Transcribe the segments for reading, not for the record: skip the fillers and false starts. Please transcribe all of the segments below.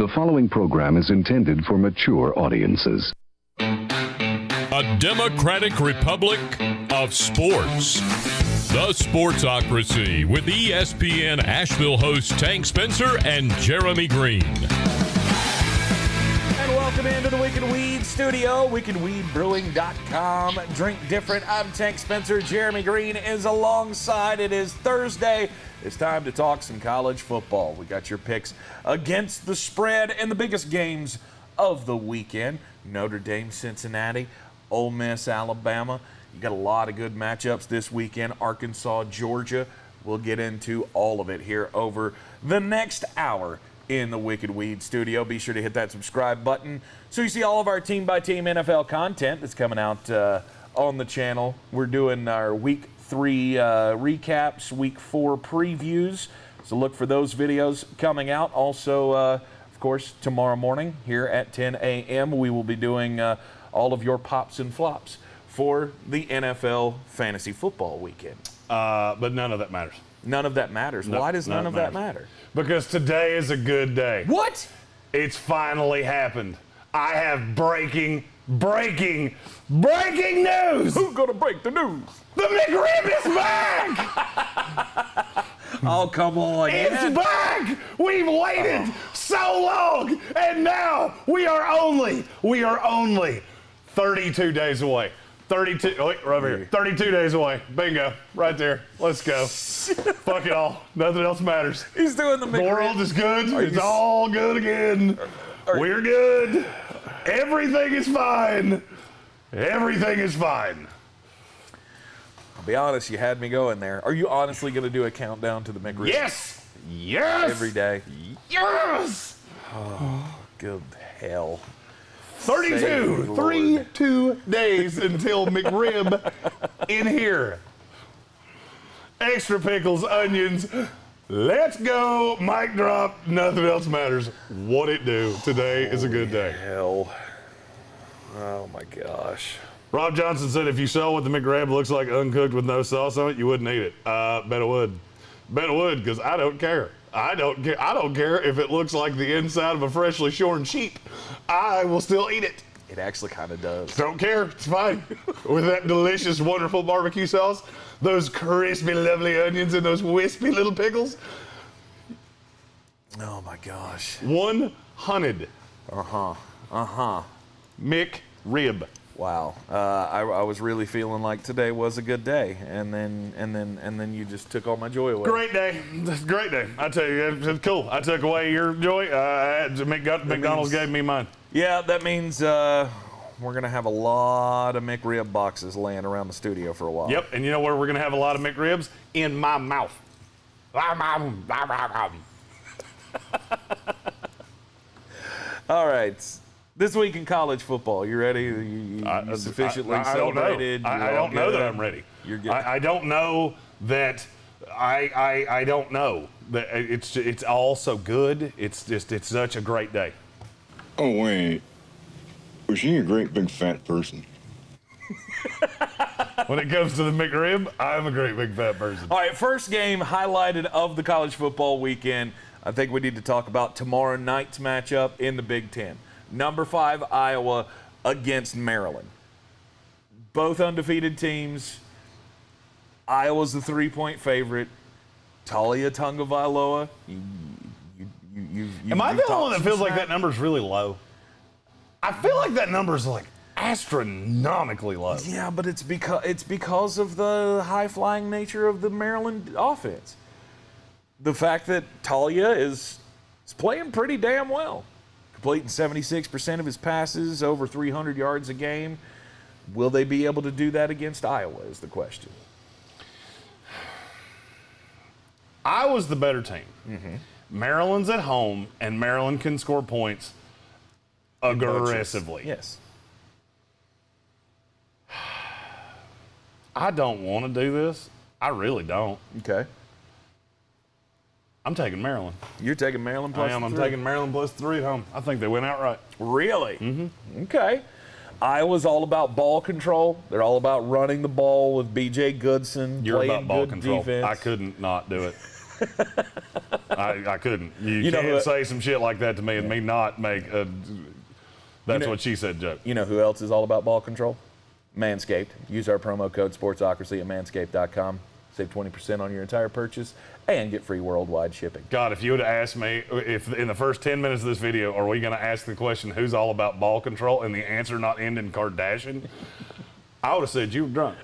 The following program is intended for mature audiences. A democratic republic of sports. The Sportsocracy with ESPN Asheville hosts Tank Spencer and Jeremy Greene. And welcome into the Wicked Weed studio, wickedweedbrewing.com. Drink different. I'm Tank Spencer. Jeremy Greene is alongside. It is Thursday. It's time to talk some college football. We got your picks against the spread and the biggest games of the weekend. Notre Dame, Cincinnati, Ole Miss, Alabama. You got a lot of good matchups this weekend. Arkansas, Georgia. We'll get into all of it here over the next hour in the Wicked Weed studio. Be sure to hit that subscribe button so you see all of our team-by-team NFL content that's coming out on the channel. We're doing our Week 3 recaps, Week 4 previews. So look for those videos coming out. Also, of course, tomorrow morning here at 10 a.m., we will be doing all of your pops and flops for the NFL fantasy football weekend. But none of that matters. None of that matters. No, Why does none of that matter? Because today is a good day. What? It's finally happened. I have breaking news! Who's gonna break the news? The McRib is back! Oh, come on. It's back! We've waited so long, and now we are only 32 days away. 32, wait, right over here. 32 days away. Bingo. Right there. Let's go. Fuck it all. Nothing else matters. He's doing the The world is good. It's all good again. We're good. Everything is fine. Everything is fine. I'll be honest, you had me going there. Are you honestly going to do a countdown to the McRib? Yes. Yes. Every day? Yes. Oh, good hell. 32 days until McRib in here. Extra pickles, onions. Let's go. Mic drop. Nothing else matters. What it do. Today is a good day. Hell. Oh, my gosh. Rob Johnson said if you saw what the McRib looks like uncooked with no sauce on it, you wouldn't eat it. Bet it would. Bet it would, because I don't care. I don't care. I don't care if it looks like the inside of a freshly shorn sheep. I will still eat it. It actually kind of does. Don't care. It's fine. With that delicious, wonderful barbecue sauce, those crispy, lovely onions, and those wispy little pickles. Oh, my gosh. 100. McRib. Wow. I was really feeling like today was a good day, and then you just took all my joy away. Great day. Great day. I tell you, it's cool. I took away your joy. McDonald's gave me mine. Yeah, that means we're going to have a lot of McRib boxes laying around the studio for a while. Yep, and you know where we're going to have a lot of McRibs? In my mouth. All right. This week in college football, you ready? You sufficiently celebrated? I don't know that I'm ready. You're good. I don't know that. I don't know that it's all so good. It's such a great day. Oh wait, was she a great big fat person? When it comes to the McRib, I'm a great big fat person. All right, first game highlighted of the college football weekend. I think we need to talk about tomorrow night's matchup in the Big Ten. Number 5, Iowa against Maryland. Both undefeated teams. Iowa's the 3-point favorite. Talia Tagovailoa. Am I the only one that feels like that number's really low? I feel like that number's like astronomically low. Yeah, but it's because of the high-flying nature of the Maryland offense. The fact that Talia is playing pretty damn well. Completing 76% of his passes, over 300 yards a game. Will they be able to do that against Iowa is the question. Iowa's the better team. Mm-hmm. Maryland's at home, and Maryland can score points aggressively. Yes. I don't want to do this. I really don't. Okay. I'm taking Maryland. You're taking Maryland plus 3? I'm taking Maryland plus 3 at home. I think they win outright. Really? Mm-hmm. Okay. Iowa's all about ball control. They're all about running the ball with B.J. Goodson. You're playing about ball good control. Defense. I couldn't not do it. I couldn't. You can't say some shit like that to me and me not make a that's what she said joke. You know who else is all about ball control? Manscaped. Use our promo code Sportsocracy at manscaped.com. Save 20% on your entire purchase and get free worldwide shipping. God, if you would have asked me, if in the first 10 minutes of this video, are we going to ask the question, who's all about ball control, and the answer not end in Kardashian, I would have said you were drunk.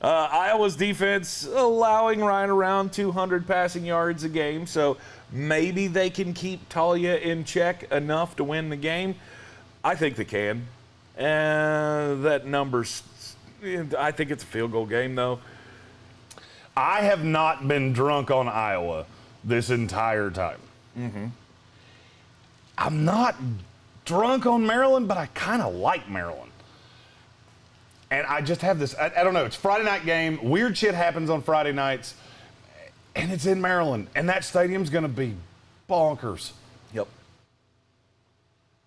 Iowa's defense allowing right around 200 passing yards a game, so maybe they can keep Talia in check enough to win the game. I think they can. That number's, I think it's a field goal game, though. I have not been drunk on Iowa this entire time. Mm-hmm. I'm not drunk on Maryland, but I kind of like Maryland. And I just have this, I don't know, it's Friday night game. Weird shit happens on Friday nights, and it's in Maryland. And that stadium's going to be bonkers. Yep.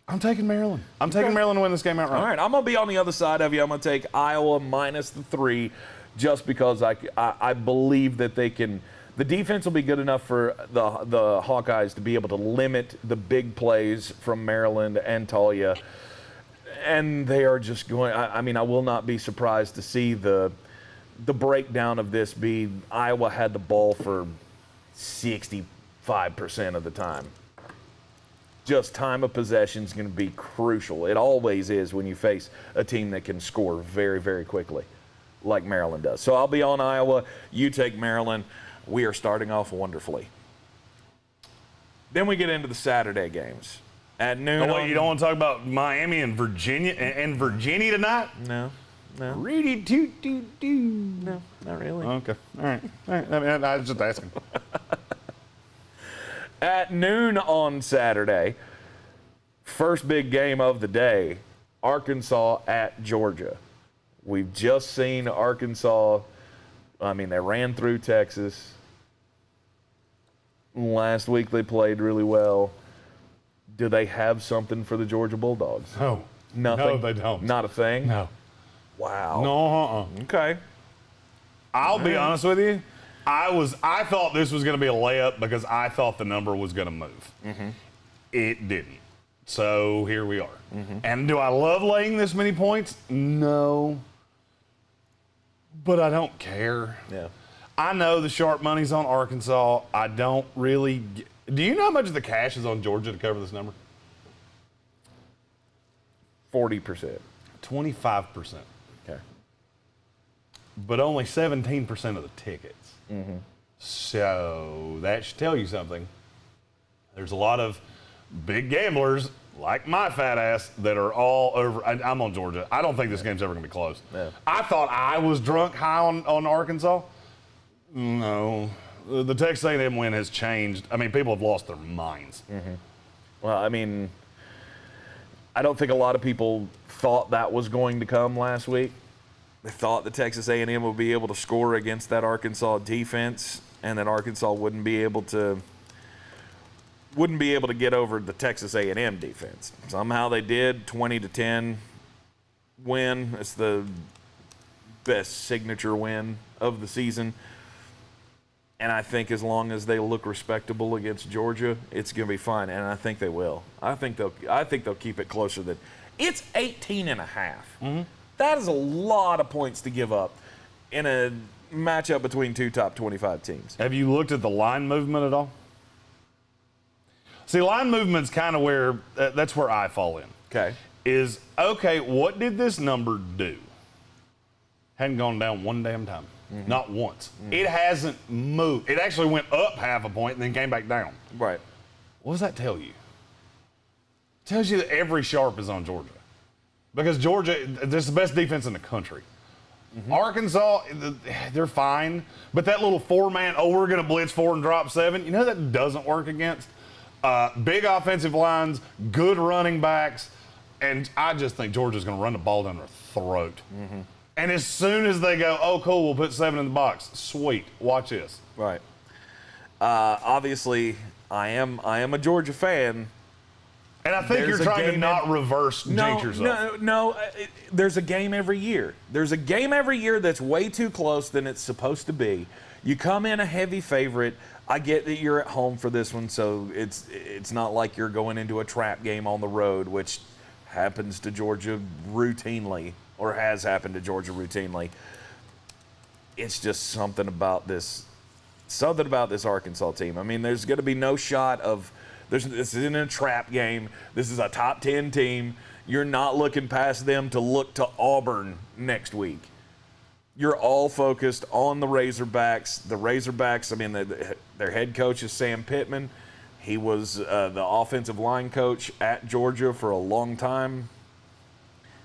I'm taking Maryland. I'm taking Maryland to win this game outright. All right, I'm going to be on the other side of you. I'm going to take Iowa minus the 3 just because I believe that they can. The defense will be good enough for the Hawkeyes to be able to limit the big plays from Maryland and Talia. And they are just going, I mean, I will not be surprised to see the breakdown of this be Iowa had the ball for 65% of the time. Just time of possession is going to be crucial. It always is when you face a team that can score very, very quickly, like Maryland does. So I'll be on Iowa. You take Maryland. We are starting off wonderfully. Then we get into the Saturday games. At noon. Oh, wait, you don't want to talk about Miami and Virginia tonight? No. Reedy toot toot doo. No, not really. Okay. All right. I was just asking. At noon on Saturday, first big game of the day, Arkansas at Georgia. We've just seen Arkansas, they ran through Texas. Last week they played really well. Do they have something for the Georgia Bulldogs? No. Nothing? No, they don't. Not a thing? No. Wow. No, Okay. I'll be honest with you. I thought this was going to be a layup because I thought the number was going to move. Mm-hmm. It didn't. So here we are. Mm-hmm. And do I love laying this many points? No. But I don't care. Yeah. I know the sharp money's on Arkansas. I don't really. Do you know how much of the cash is on Georgia to cover this number? 40%. 25%. Okay. But only 17% of the tickets. Mm-hmm. So that should tell you something. There's a lot of big gamblers like my fat ass that are all over. I'm on Georgia. I don't think this game's ever going to be close. Yeah. I thought I was drunk high on Arkansas. No. The Texas A&M win has changed. People have lost their minds. Mm-hmm. Well, I don't think a lot of people thought that was going to come last week. They thought the Texas A&M would be able to score against that Arkansas defense, and that Arkansas wouldn't be able to get over the Texas A&M defense. Somehow they did. 20-10 win. It's the best signature win of the season. And I think as long as they look respectable against Georgia, it's going to be fine. And I think they will. I think they'll keep it closer than it's 18.5. Mm-hmm. That is a lot of points to give up in a matchup between two top 25 teams. Have you looked at the line movement at all? See, line movement's kind of where that's where I fall in. Okay. What did this number do? Hadn't gone down one damn time. Mm-hmm. Not once. Mm-hmm. It hasn't moved. It actually went up half a point and then came back down. Right. What does that tell you? It tells you that every sharp is on Georgia. Because Georgia, this is the best defense in the country. Mm-hmm. Arkansas, they're fine. But that little four-man, we're going to blitz 4 and drop 7, you know that doesn't work against? Big offensive lines, good running backs, and I just think Georgia's going to run the ball down their throat. Mm-hmm. And as soon as they go, oh, cool, we'll put 7 in the box. Sweet. Watch this. Right. Obviously, I am a Georgia fan, And I think you're trying to not reverse jinx yourself. No. There's a game every year. There's a game every year that's way too close than it's supposed to be. You come in a heavy favorite. I get that you're at home for this one, so it's not like you're going into a trap game on the road, which happens to Georgia routinely, or has happened to Georgia routinely. It's just something about this Arkansas team. I mean, there's going to be no shot of this isn't a trap game. This is a top 10 team. You're not looking past them to look to Auburn next week. You're all focused on the Razorbacks. The Razorbacks, I mean, their head coach is Sam Pittman. He was the offensive line coach at Georgia for a long time,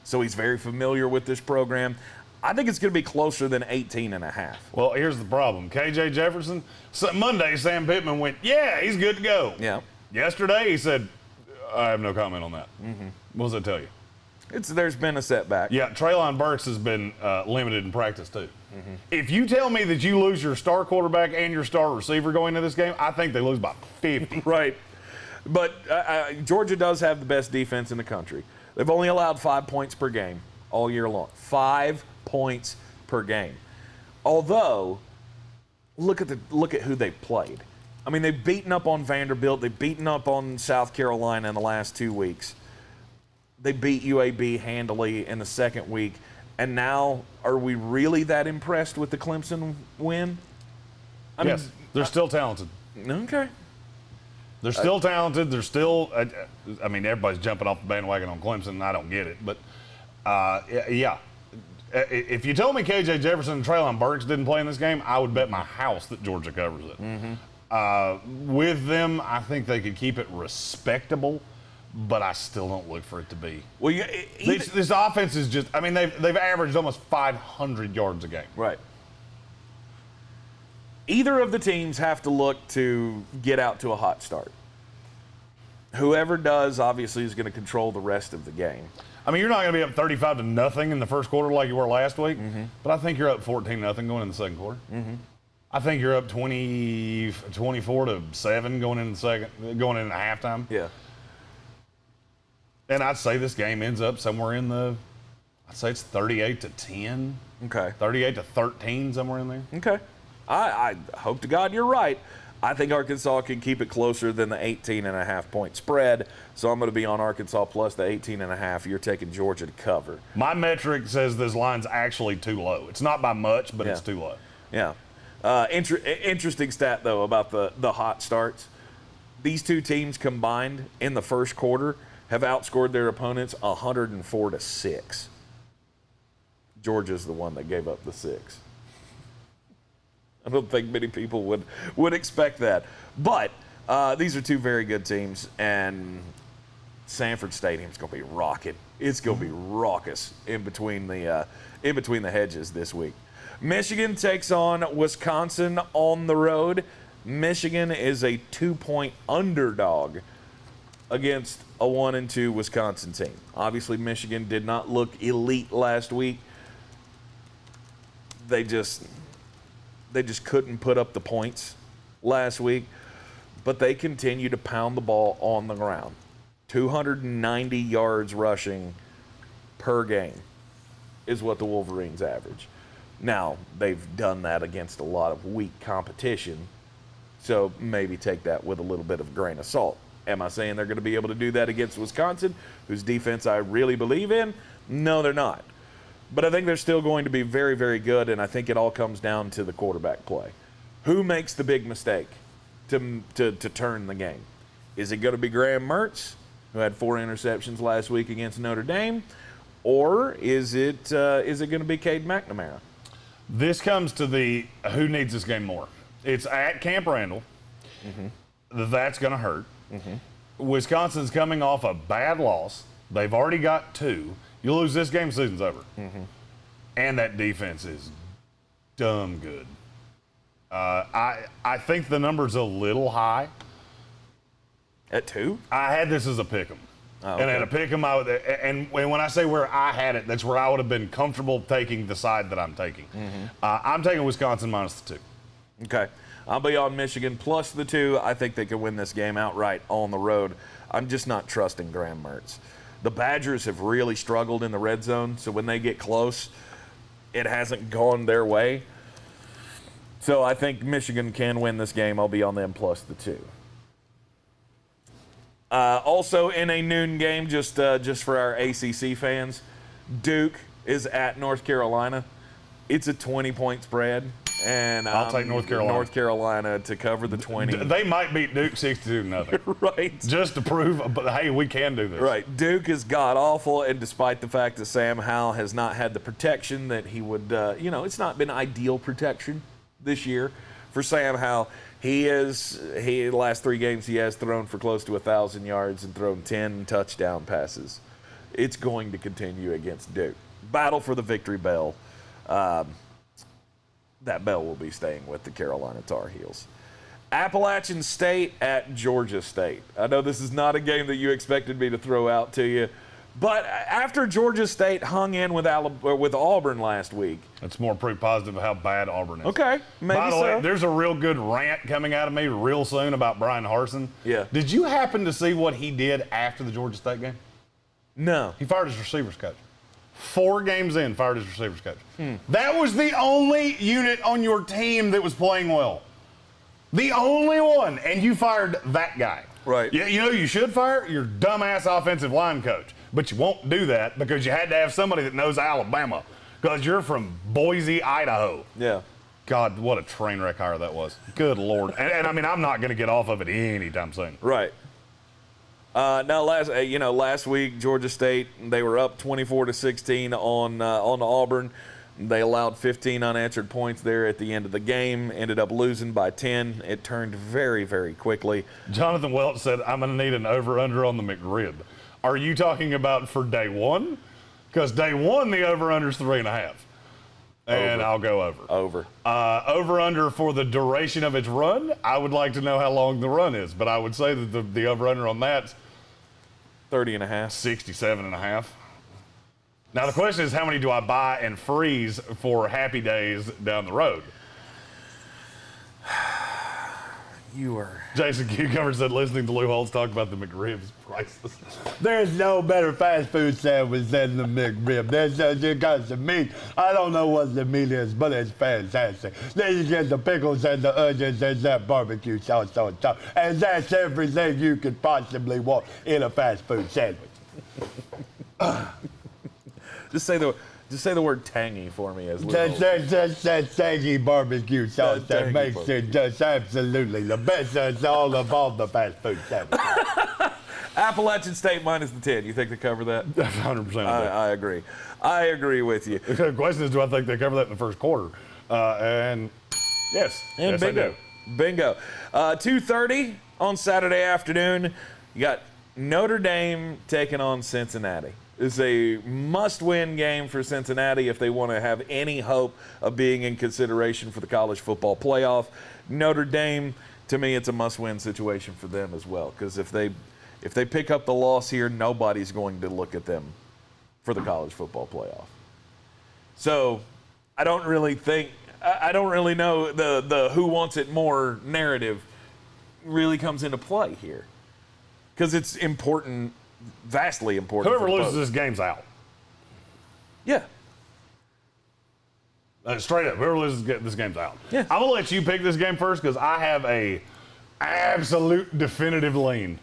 so he's very familiar with this program. I think it's going to be closer than 18.5. Well, here's the problem. KJ Jefferson, Monday, Sam Pittman went, yeah, he's good to go. Yeah. Yesterday, he said, I have no comment on that. Mm-hmm. What does that tell you? There's been a setback. Yeah, Treylon Burks has been limited in practice, too. Mm-hmm. If you tell me that you lose your star quarterback and your star receiver going into this game, I think they lose by 50. Right. But Georgia does have the best defense in the country. They've only allowed 5 points per game all year long. 5 points per game. Although, look at who they played. I mean, they've beaten up on Vanderbilt. They've beaten up on South Carolina in the last 2 weeks. They beat UAB handily in the second week. And now, are we really that impressed with the Clemson win? Yes, they're still talented. Okay. They're still talented. They're still, I mean, everybody's jumping off the bandwagon on Clemson, and I don't get it. But, yeah. If you told me KJ Jefferson and Treylon Burks didn't play in this game, I would bet my house that Georgia covers it. Mm-hmm. With them, I think they could keep it respectable, but I still don't look for it to be. Well, this offense is just, I mean, they've averaged almost 500 yards a game. Right. Either of the teams have to look to get out to a hot start. Whoever does, obviously, is going to control the rest of the game. I mean, you're not going to be up 35-0 in the first quarter like you were last week, mm-hmm. but I think you're up 14-0 going in the second quarter. Mm-hmm. I think you're up 24-7 going in the halftime. Yeah. And I'd say this game ends up somewhere in I'd say it's 38-10. Okay. 38-13, somewhere in there. Okay. I hope to God you're right. I think Arkansas can keep it closer than the 18.5 point spread. So I'm going to be on Arkansas plus the 18.5. You're taking Georgia to cover. My metric says this line's actually too low. It's not by much, but it's too low. Yeah. Interesting stat, though, about the hot starts. These two teams combined in the first quarter have outscored their opponents 104-6. Georgia's the one that gave up the 6. I don't think many people would expect that. But these are two very good teams, and Sanford Stadium's going to be rocking. It's going to be raucous in between the hedges this week. Michigan takes on Wisconsin on the road. Michigan is a 2-point underdog against a 1-2 Wisconsin team. Obviously, Michigan did not look elite last week. They just couldn't put up the points last week, but they continue to pound the ball on the ground. 290 yards rushing per game is what the Wolverines average. Now, they've done that against a lot of weak competition, so maybe take that with a little bit of a grain of salt. Am I saying they're going to be able to do that against Wisconsin, whose defense I really believe in? No, they're not. But I think they're still going to be very, very good, and I think it all comes down to the quarterback play. Who makes the big mistake to turn the game? Is it going to be Graham Mertz, who had 4 interceptions last week against Notre Dame, or is it going to be Cade McNamara? This comes to the who needs this game more. It's at Camp Randall. Mm-hmm. That's going to hurt. Mm-hmm. Wisconsin's coming off a bad loss. They've already got 2. You lose this game, season's over. Mm-hmm. And that defense is dumb good. I think the number's a little high. At 2? I had this as a pick'em. Oh, okay. And at a pick'em, and when I say where I had it, that's where I would have been comfortable taking the side that I'm taking. Mm-hmm. I'm taking Wisconsin minus the 2. Okay. I'll be on Michigan plus the 2. I think they can win this game outright on the road. I'm just not trusting Graham Mertz. The Badgers have really struggled in the red zone, so when they get close, it hasn't gone their way. So I think Michigan can win this game. I'll be on them plus the 2. Also in a noon game, just for our ACC fans, Duke is at North Carolina. It's a 20-point spread, and I'll take North Carolina. North Carolina to cover the 20. They might beat Duke 62-0. Right. Just to prove, but hey, we can do this. Right. Duke is god-awful, and despite the fact that Sam Howell has not had the protection that he would, it's not been ideal protection this year for Sam Howell. The last 3 games he has thrown for close to 1,000 yards and thrown 10 touchdown passes. It's going to continue against Duke. Battle for the victory bell. That bell will be staying with the Carolina Tar Heels. Appalachian State at Georgia State. I know this is not a game that you expected me to throw out to you, but after Georgia State hung in with Auburn last week. That's more proof positive of how bad Auburn is. Okay, maybe By the so. way, there's a real good rant coming out of me real soon about Brian Harsin. Yeah. Did you happen to see what he did after the Georgia State game? No. He fired his receivers coach. 4 games in, fired his receivers coach. That was the only unit on your team that was playing well. The only one, and you fired that guy. Right. You know you should fire your dumbass offensive line coach, but you won't do that because you had to have somebody that knows Alabama because you're from Boise, Idaho. Yeah. God, what a train wreck hire that was. Good Lord. And I mean, I'm not going to get off of it anytime soon. Right. Now, last week, Georgia State, they were up 24-16 on Auburn. They allowed 15 unanswered points there at the end of the game, ended up losing by 10. It turned very, very quickly. Jonathan Welch said, I'm going to need an over-under on the McRib. Are you talking about for day one? Because day one, the over-under is 3.5. And I'll go over. Over. Over-under for the duration of its run, I would like to know how long the run is. But I would say that the over-under on that's 30.5. 67.5. Now, the question is, how many do I buy and freeze for happy days down the road? You are. Jason Cucumber said, listening to Lou Holtz talk about the McRib is priceless. There's no better fast food sandwich than the McRib. There's just got some meat. I don't know what the meat is, but it's fantastic. Then you get the pickles and the onions and that barbecue sauce on top. And that's everything you could possibly want in a fast food sandwich. Just say the word tangy for me as That's that tangy barbecue sauce that makes it just absolutely the best of all the fast food sandwiches. Appalachian State minus the 10. You think they cover that? 100%. I agree. I agree with you. The question is, do I think they cover that in the first quarter? And yes. And yes, I do. Bingo. 2:30 on Saturday afternoon. You got Notre Dame taking on Cincinnati. It's a must-win game for Cincinnati if they want to have any hope of being in consideration for the college football playoff. Notre Dame, to me, it's a must-win situation for them as well, because if they pick up the loss here, nobody's going to look at them for the college football playoff. So I don't really know the who wants it more narrative really comes into play here, because it's important. Vastly important. Whoever loses this game's out. Yeah. Straight up, whoever loses this game's out. Yeah. I'm going to let you pick this game first because I have a absolute definitive lean.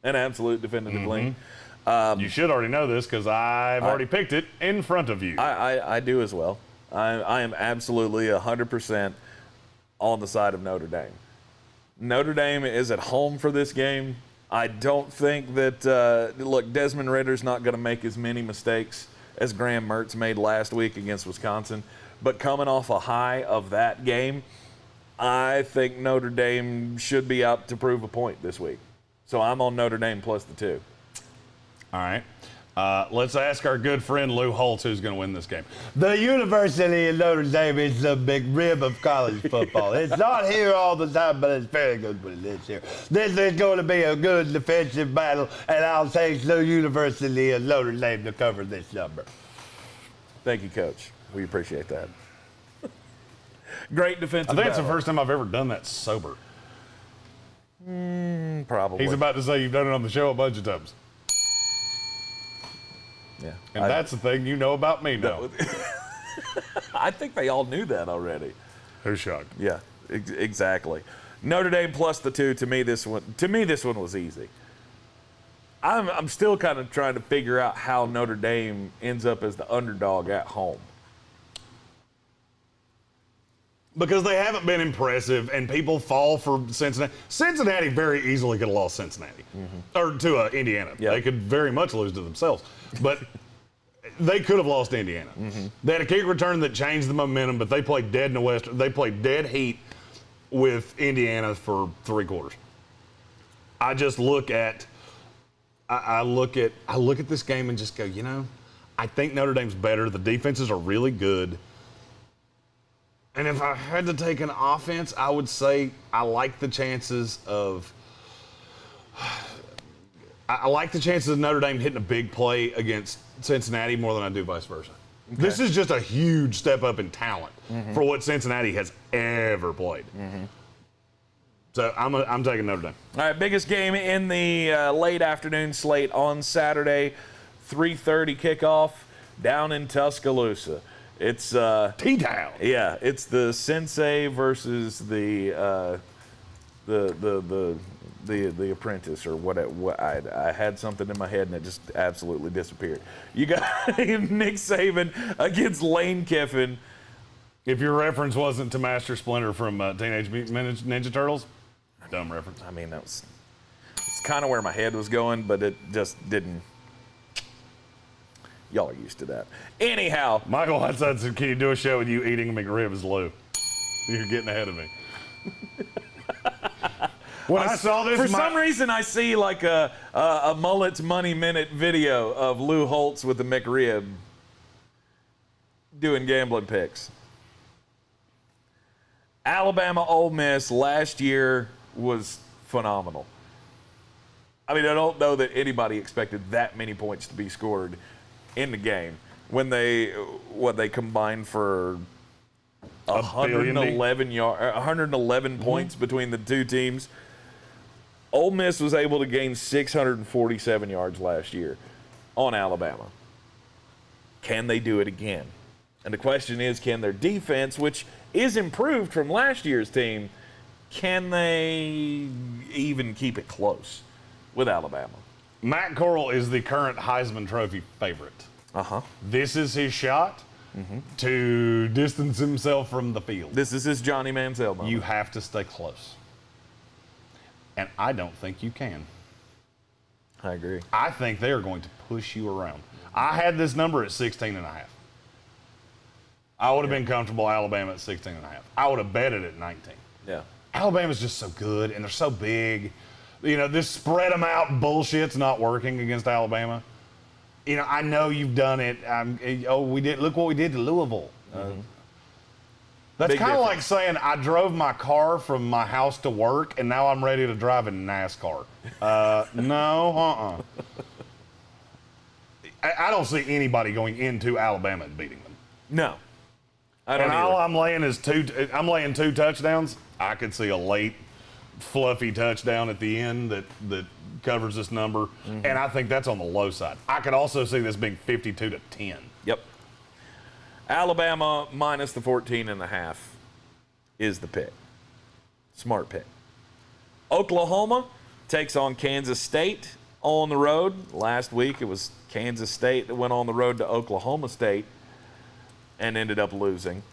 An absolute definitive lean. You should already know this because I've already picked it in front of you. I do as well. I am absolutely 100% on the side of Notre Dame. Notre Dame is at home for this game. I don't think that, look, Desmond Ritter's not going to make as many mistakes as Graham Mertz made last week against Wisconsin. But coming off a high of that game, I think Notre Dame should be out to prove a point this week. So I'm on Notre Dame plus the 2. All right. Let's ask our good friend Lou Holtz who's going to win this game. The University of Notre Dame is the big rib of college football. It's not here all the time, but it's very good when it is here. This is going to be a good defensive battle, and I'll take the University of Notre Dame to cover this number. Thank you, Coach. We appreciate that. Great defensive I think it's the battle. first time I've ever done that sober. Probably. He's about to say you've done it on the show a bunch of times. Yeah. And that's the thing you know about me now. I think they all knew that already. Who's shocked? Yeah, exactly. Notre Dame plus the 2. To me, this one was easy. I'm still kind of trying to figure out how Notre Dame ends up as the underdog at home. Because they haven't been impressive, and people fall for Cincinnati. Cincinnati very easily could have lost Cincinnati, or to Indiana. Yep. They could very much lose to themselves, but they could have lost to Indiana. They had a kick return that changed the momentum, but they played dead in the West. They played dead heat with Indiana for 3 quarters. I just look at, I look at this game and just go, you know, I think Notre Dame's better. The defenses are really good. And if I had to take an offense, I would say I like the chances of Notre Dame hitting a big play against Cincinnati more than I do vice versa. Okay. This is just a huge step up in talent for what Cincinnati has ever played. So I'm taking Notre Dame. All right, biggest game in the late afternoon slate on Saturday, 3:30 kickoff down in Tuscaloosa. It's T-Town. Yeah, it's the Sensei versus the Apprentice, or what I had something in my head and it just absolutely disappeared. You got Nick Saban against Lane Kiffin. If your reference wasn't to Master Splinter from Teenage Mutant Ninja Turtles, dumb reference. I mean, it's kind of where my head was going, but it just didn't. Y'all are used to that. Anyhow. Michael Whiteside said, can you do a show with you eating McRibs, Lou? You're getting ahead of me. When I saw this, for some reason, I see like a Mullet's Money Minute video of Lou Holtz with the McRib doing gambling picks. Alabama Ole Miss last year was phenomenal. I mean, I don't know that anybody expected that many points to be scored in the game when they combined for 111 points between the two teams. Ole Miss was able to gain 647 yards last year on Alabama. Can they do it again? And the question is, can their defense, which is improved from last year's team, can they even keep it close with Alabama? Matt Corral is the current Heisman Trophy favorite. This is his shot to distance himself from the field. This is his Johnny Manziel moment. You have to stay close. And I don't think you can. I agree. I think they are going to push you around. I had this number at 16.5. I would have been comfortable Alabama at 16.5. I would have bet it at 19. Yeah. Alabama's just so good, and they're so big. You know, this spread them out bullshit's not working against Alabama. You know, I know you've done it. Look what we did to Louisville. That's kind of like saying I drove my car from my house to work, and now I'm ready to drive in NASCAR. No. I don't see anybody going into Alabama and beating them. No. I don't and either. all I'm laying is I'm laying 2 touchdowns. I could see a late, fluffy touchdown at the end that covers this number, and I think that's on the low side. I could also see this being 52-10. Yep. Alabama minus the 14.5 is the pick. Smart pick. Oklahoma takes on Kansas State on the road. Last week it was Kansas State that went on the road to Oklahoma State and ended up losing.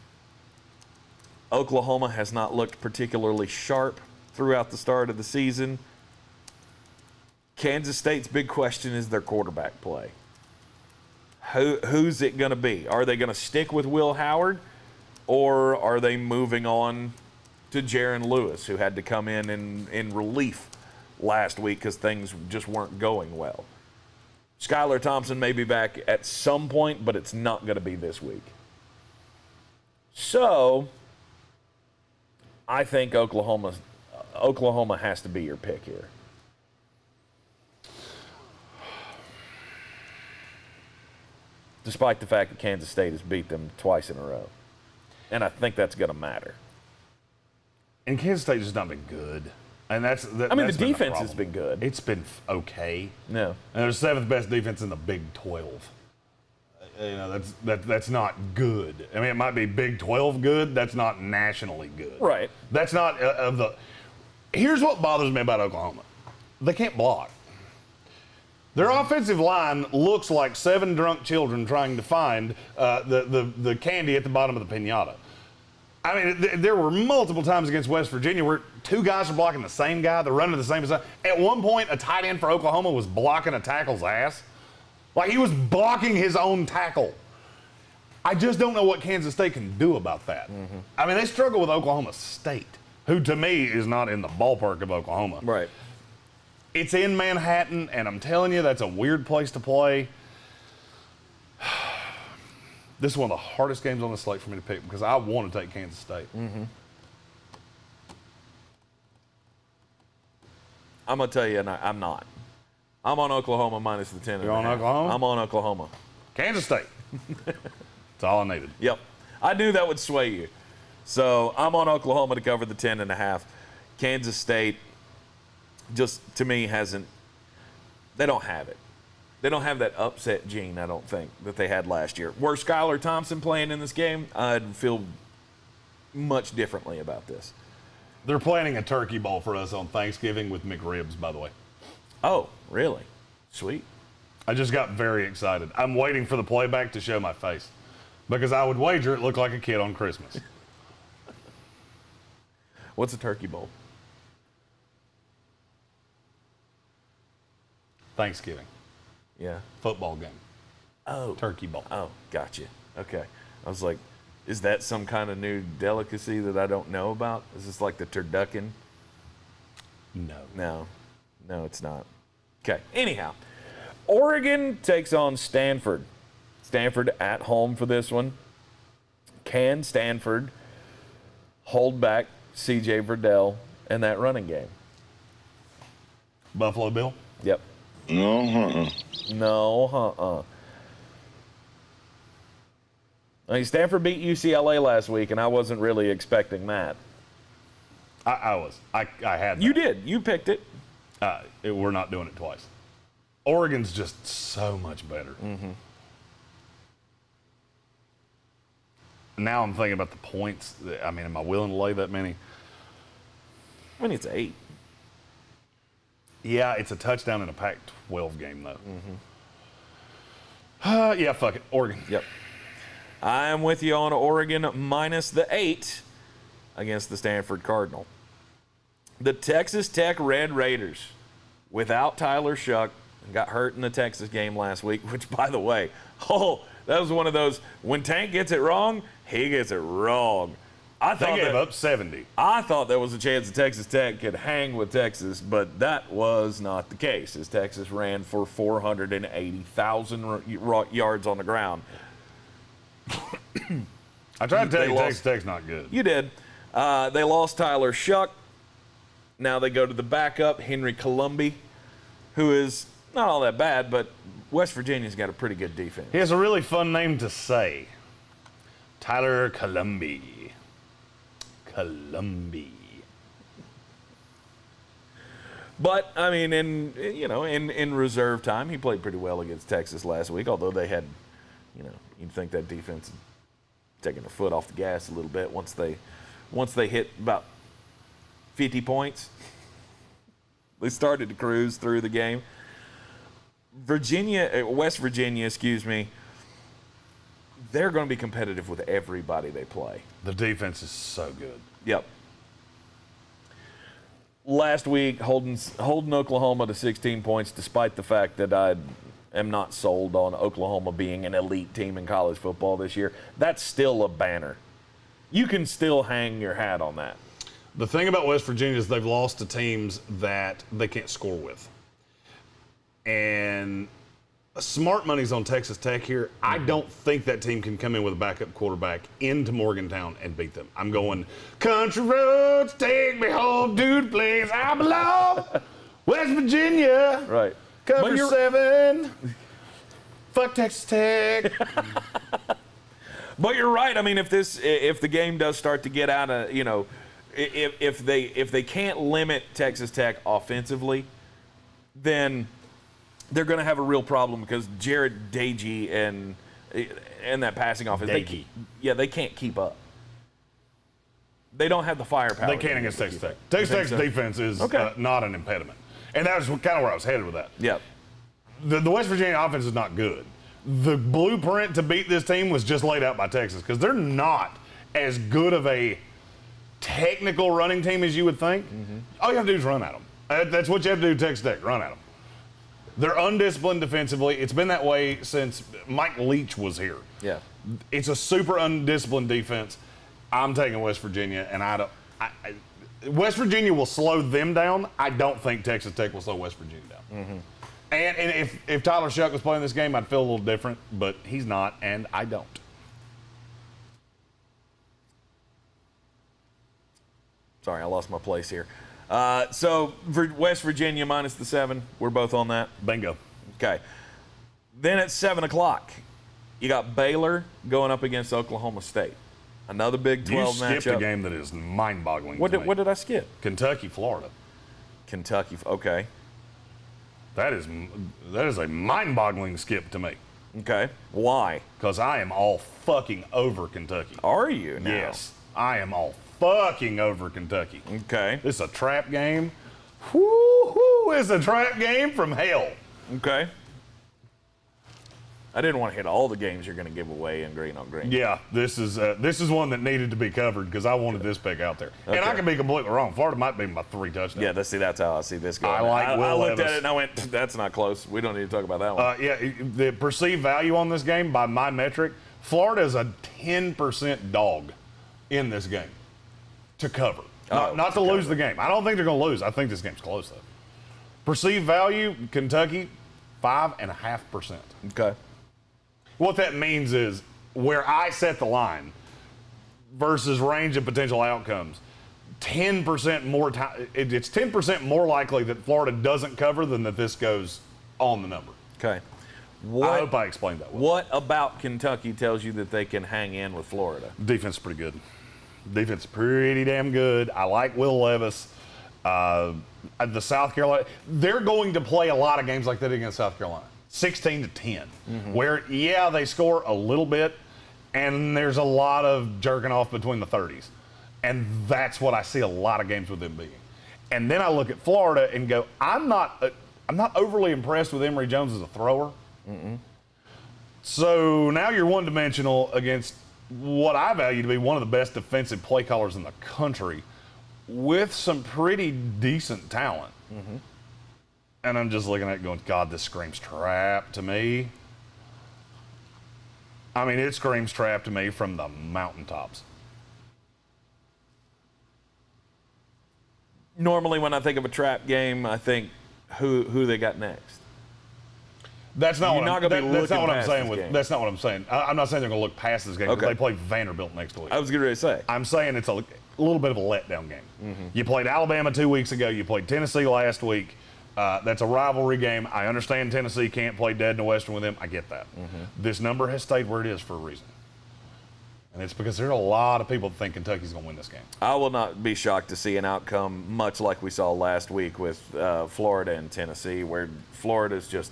Oklahoma has not looked particularly sharp throughout the start of the season. Kansas State's big question is their quarterback play. Who's it going to be? Are they going to stick with Will Howard, or are they moving on to Jaron Lewis, who had to come in relief last week because things just weren't going well? Skylar Thompson may be back at some point, but it's not going to be this week. So I think Oklahoma has to be your pick here. Despite the fact that Kansas State has beat them twice in a row. And I think that's going to matter. And Kansas State has not been good. And I mean, the defense has been good. It's been okay. No. And they're the 7th best defense in the Big 12. That's not good. I mean, it might be Big 12 good. That's not nationally good. Right. That's not of the. Here's what bothers me about Oklahoma. They can't block. Their offensive line looks like 7 drunk children trying to find the candy at the bottom of the piñata. I mean, there were multiple times against West Virginia where 2 guys are blocking the same guy. They're running the same side. At one point, a tight end for Oklahoma was blocking a tackle's ass. Like, he was blocking his own tackle. I just don't know what Kansas State can do about that. Mm-hmm. I mean, they struggle with Oklahoma State, who to me is not in the ballpark of Oklahoma. Right. It's in Manhattan, and I'm telling you, that's a weird place to play. This is one of the hardest games on the slate for me to pick because I want to take Kansas State. Mm-hmm. I'm going to tell you, I'm not. I'm on Oklahoma minus the 10. You're on Oklahoma? I'm on Oklahoma. Kansas State. That's all I needed. Yep. I knew that would sway you. So I'm on Oklahoma to cover the 10.5. Kansas State just, to me, they don't have it. They don't have that upset gene, I don't think, that they had last year. Were Skylar Thompson playing in this game, I'd feel much differently about this. They're planning a turkey bowl for us on Thanksgiving with McRibs, by the way. Oh, really? Sweet. I just got very excited. I'm waiting for the playback to show my face because I would wager it looked like a kid on Christmas. What's a turkey bowl? Thanksgiving. Yeah. Football game. Oh. Turkey bowl. Oh, gotcha. Okay. I was like, is that some kind of new delicacy that I don't know about? Is this like the turducken? No. No, it's not. Okay. Anyhow, Oregon takes on Stanford. Stanford at home for this one. Can Stanford hold back C.J. Verdell and that running game? Buffalo Bill? Yep. No. I mean, Stanford beat UCLA last week, and I wasn't really expecting that. I was. I had that. You did. You picked it. We're not doing it twice. Oregon's just so much better. Mm-hmm. Now I'm thinking about the points. I mean, am I willing to lay that many? I mean, it's 8. Yeah, it's a touchdown in a Pac-12 game, though. Mm-hmm. Yeah, fuck it. Oregon. Yep. I'm with you on Oregon minus the 8 against the Stanford Cardinal. The Texas Tech Red Raiders, without Tyler Shuck, got hurt in the Texas game last week, which, by the way, that was one of those, when Tank gets it wrong, he gets it wrong. They gave up 70. I thought there was a chance that Texas Tech could hang with Texas, but that was not the case, as Texas ran for 480,000 yards on the ground. I tried to tell you Texas Tech's not good. You did. They lost Tyler Shuck. Now they go to the backup, Henry Colombi, who is not all that bad, but West Virginia's got a pretty good defense. He has a really fun name to say. Tyler Colombi. But I mean, in reserve time, he played pretty well against Texas last week. Although they had, you'd think that defense taking their foot off the gas a little bit once they hit about 50 points. They started to cruise through the game. West Virginia, they're going to be competitive with everybody they play. The defense is so good. Yep. Last week, holding Oklahoma to 16 points, despite the fact that I am not sold on Oklahoma being an elite team in college football this year. That's still a banner. You can still hang your hat on that. The thing about West Virginia is they've lost to teams that they can't score with. And smart money's on Texas Tech here. I don't think that team can come in with a backup quarterback into Morgantown and beat them. I'm going, country roads, take me home to the place I belong. West Virginia. Right. Cover 7. Fuck Texas Tech. But you're right. I mean, if the game does start to get out of, if they can't limit Texas Tech offensively, then they're going to have a real problem because Jared Dagey and that passing offense, they can't keep up. They don't have the firepower. They can't against Texas Tech. Texas Tech's defense is not an impediment. And that was kind of where I was headed with that. Yep. The West Virginia offense is not good. The blueprint to beat this team was just laid out by Texas because they're not as good of a technical running team as you would think. All you have to do is run at them. That's what you have to do to Texas Tech, run at them. They're undisciplined defensively. It's been that way since Mike Leach was here. Yeah. It's a super undisciplined defense. I'm taking West Virginia, and West Virginia will slow them down. I don't think Texas Tech will slow West Virginia down. And if Tyler Shuck was playing this game, I'd feel a little different, but he's not, and I don't. Sorry, I lost my place here. So West Virginia minus the 7. We're both on that. Bingo. Okay. Then at 7 o'clock, you got Baylor going up against Oklahoma State. Another Big 12 matchup. You skipped a game that is mind-boggling. What did I skip? Kentucky, Florida. Kentucky. Okay. That is a mind-boggling skip to me. Okay. Why? Because I am all fucking over Kentucky. Are you now? Yes. I am all fucking over Kentucky. Okay. This is a trap game. Woo-hoo! It's a trap game from hell. Okay. I didn't want to hit all the games you're going to give away in Green on Green. Yeah, this is one that needed to be covered because I wanted this pick out there. Okay. And I can be completely wrong. Florida might be by 3 touchdowns. Yeah, that's how I see this going. I looked at it and I went, that's not close. We don't need to talk about that one. Yeah, the perceived value on this game by my metric, Florida is a 10% dog in this game to cover. Not to lose the game. I don't think they're going to lose. I think this game's close, though. Perceived value, Kentucky, 5.5%. Okay. What that means is where I set the line versus range of potential outcomes, 10% more time. It's 10% more likely that Florida doesn't cover than that this goes on the number. Okay. I hope I explained that well. What about Kentucky tells you that they can hang in with Florida? Defense is pretty good. Defense is pretty damn good. I like Will Levis. The South Carolina, they're going to play a lot of games like that against South Carolina. 16-10, where, they score a little bit, and there's a lot of jerking off between the 30s. And that's what I see a lot of games with them being. And then I look at Florida and go, I'm not overly impressed with Emory Jones as a thrower. So now you're one-dimensional against what I value to be one of the best defensive play callers in the country with some pretty decent talent. And I'm just looking at it going, God, this screams trap to me. I mean, it screams trap to me from the mountaintops. Normally when I think of a trap game, I think who they got next. That's not what I'm saying. That's not what I'm saying. I'm not saying they're going to look past this game because they play Vanderbilt next week. I was going to say. I'm saying it's a little bit of a letdown game. You played Alabama 2 weeks ago. You played Tennessee last week. That's a rivalry game. I understand Tennessee can't play dead in the Western with them. I get that. This number has stayed where it is for a reason. And it's because there are a lot of people that think Kentucky's going to win this game. I will not be shocked to see an outcome much like we saw last week with Florida and Tennessee, where Florida's just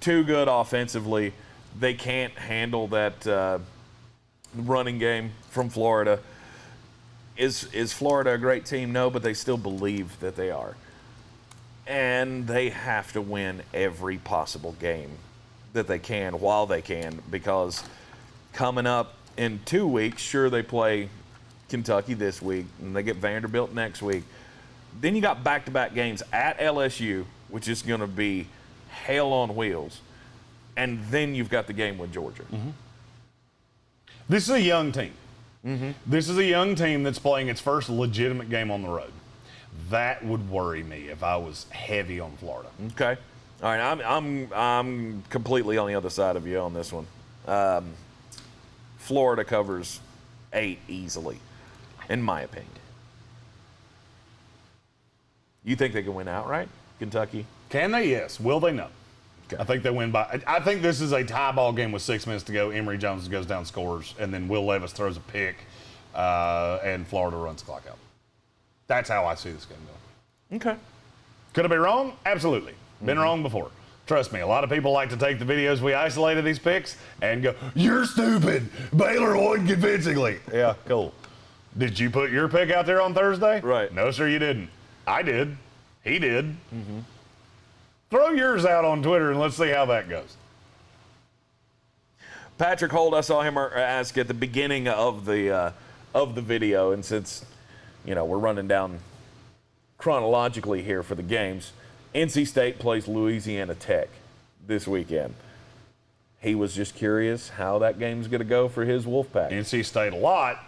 too good offensively. They can't handle that running game from Florida. Is Florida a great team? No, but they still believe that they are. And they have to win every possible game that they can while they can, because coming up in 2 weeks, sure, they play Kentucky this week, and they get Vanderbilt next week. Then you got back-to-back games at LSU, which is going to be hell on wheels. And then you've got the game with Georgia. This is a young team. This is a young team that's playing its first legitimate game on the road. That would worry me if I was heavy on Florida. Okay. All right, I'm completely on the other side of you on this one. Florida covers 8 easily, in my opinion. You think they can win outright, Kentucky? Can they? Yes. Will they? No. Okay. I think they win by. I think this is a tie ball game with 6 minutes to go. Emory Jones goes down, scores, and then Will Levis throws a pick, and Florida runs the clock out. That's how I see this game going. Okay. Could I be wrong? Absolutely. Been wrong before. Trust me, a lot of people like to take the videos we isolated these picks and go, "You're stupid. Baylor won convincingly." Yeah, cool. Did you put your pick out there on Thursday? Right. No, sir, you didn't. I did. He did. Throw yours out on Twitter and let's see how that goes. Patrick Holt, I saw him ask at the beginning of the video, and since we're running down chronologically here for the games, NC State plays Louisiana Tech this weekend. He was just curious how that game's going to go for his Wolfpack. NC State a lot,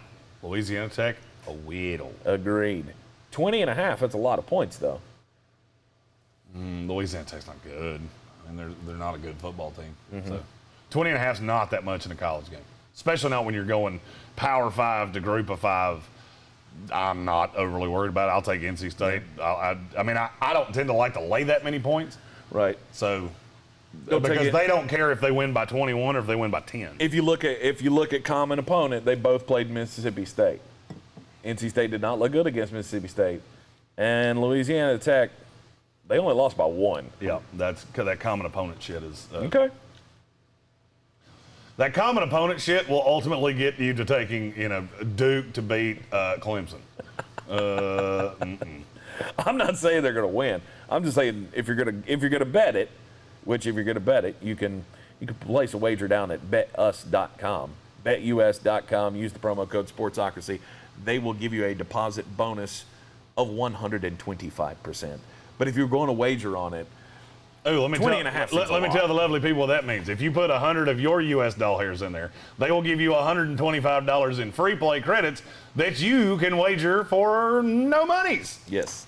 Louisiana Tech a whittle. Agreed. 20.5, that's a lot of points, though. Louisiana Tech's not good. I mean, they're not a good football team. So 20.5 is not that much in a college game, especially not when you're going Power 5 to Group of 5. I'm not overly worried about it. I'll take NC State. I mean, I don't tend to like to lay that many points. Right. So because they don't care if they win by 21 or if they win by 10. If you look at common opponent, they both played Mississippi State. NC State did not look good against Mississippi State, and Louisiana Tech, they only lost by 1. Yeah, that's because that common opponent shit is okay. That common opponent shit will ultimately get you to taking, Duke to beat Clemson. I'm not saying they're going to win. I'm just saying if you're going to bet it, which if you're going to bet it, you can place a wager down at betus.com, betus.com. Use the promo code Sportsocracy. They will give you a deposit bonus of 125%. But if you're going to wager on it, let me tell the lovely people what that means. If you put 100 of your U.S. doll hairs in there, they will give you $125 in free play credits that you can wager for no monies. Yes.